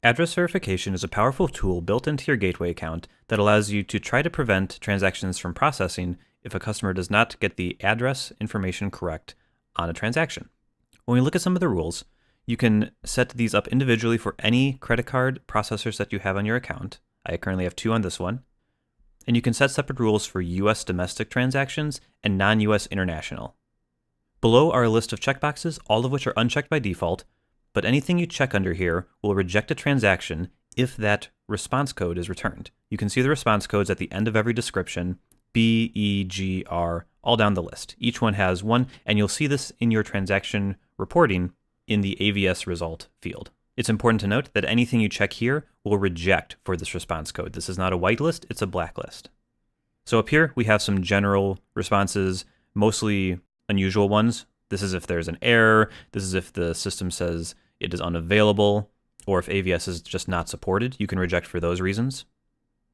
Address verification is a powerful tool built into your gateway account that allows you to try to prevent transactions from processing if a customer does not get the address information correct on a transaction. When we look at some of the rules, you can set these up individually for any credit card processors that you have on your account. I currently have 2 on this one. And you can set separate rules for US domestic transactions and non-US international. Below are a list of checkboxes, all of which are unchecked by default, but anything you check under here will reject a transaction if that response code is returned. You can see the response codes at the end of every description, B, E, G, R, all down the list. Each one has one, and you'll see this in your transaction reporting in the AVS result field. It's important to note that anything you check here will reject for this response code. This is not a whitelist, it's a blacklist. So up here, we have some general responses, mostly unusual ones. This is if there's an error. This is if the system says it is unavailable, or if AVS is just not supported. You can reject for those reasons.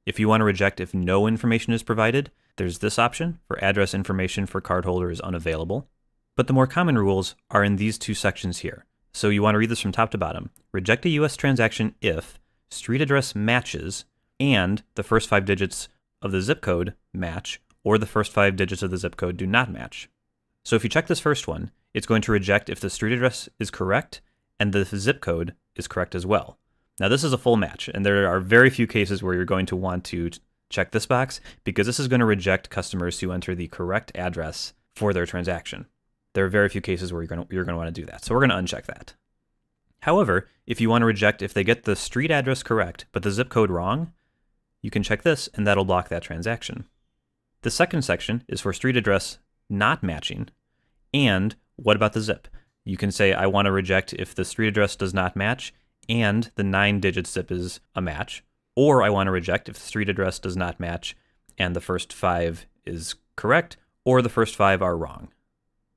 If you want to reject if no information is provided, there's this option for address information for cardholder is unavailable. But the more common rules are in these 2 sections here. So you want to read this from top to bottom. Reject a US transaction if street address matches and the first 5 digits of the zip code match, or the first 5 digits of the zip code do not match. So if you check this first one, it's going to reject if the street address is correct and the zip code is correct as well. Now this is a full match, and there are very few cases where you're going to want to check this box because this is going to reject customers who enter the correct address for their transaction. There are very few cases where you're going to want to do that, so we're going to uncheck that. However, if you want to reject if they get the street address correct but the zip code wrong, you can check this and that'll block that transaction. The second section is for street address not matching, and what about the zip? You can say I want to reject if the street address does not match and the 9-digit zip is a match, or I want to reject if the street address does not match and the first 5 is correct or the first 5 are wrong.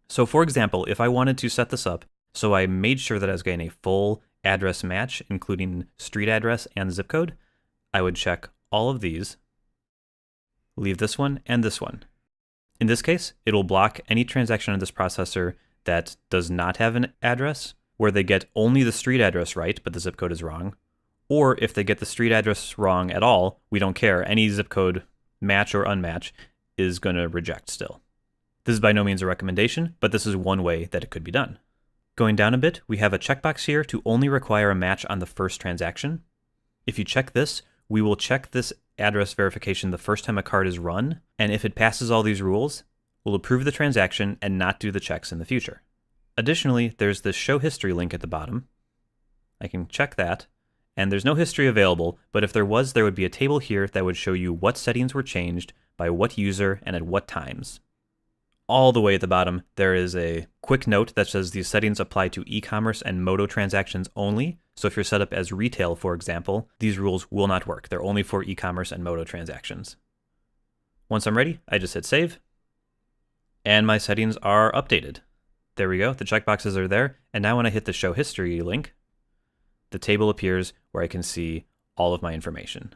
So for example, if I wanted to set this up so I made sure that I was getting a full address match, including street address and zip code, I would check all of these, leave this one and this one. In this case, it will block any transaction on this processor that does not have an address, where they get only the street address right, but the zip code is wrong. Or if they get the street address wrong at all, we don't care. Any zip code, match or unmatch, is going to reject still. This is by no means a recommendation, but this is one way that it could be done. Going down a bit, we have a checkbox here to only require a match on the first transaction. If you check this, we will check this address verification the first time a card is run, and if it passes all these rules, we'll approve the transaction and not do the checks in the future. Additionally, there's this show history link at the bottom. I can check that, and there's no history available, but if there was, there would be a table here that would show you what settings were changed by what user and at what times. All the way at the bottom, there is a quick note that says these settings apply to e-commerce and Moto transactions only. So if you're set up as retail, for example, these rules will not work. They're only for e-commerce and Moto transactions. Once I'm ready, I just hit save, and my settings are updated. There we go, the checkboxes are there, and now when I hit the show history link, the table appears where I can see all of my information.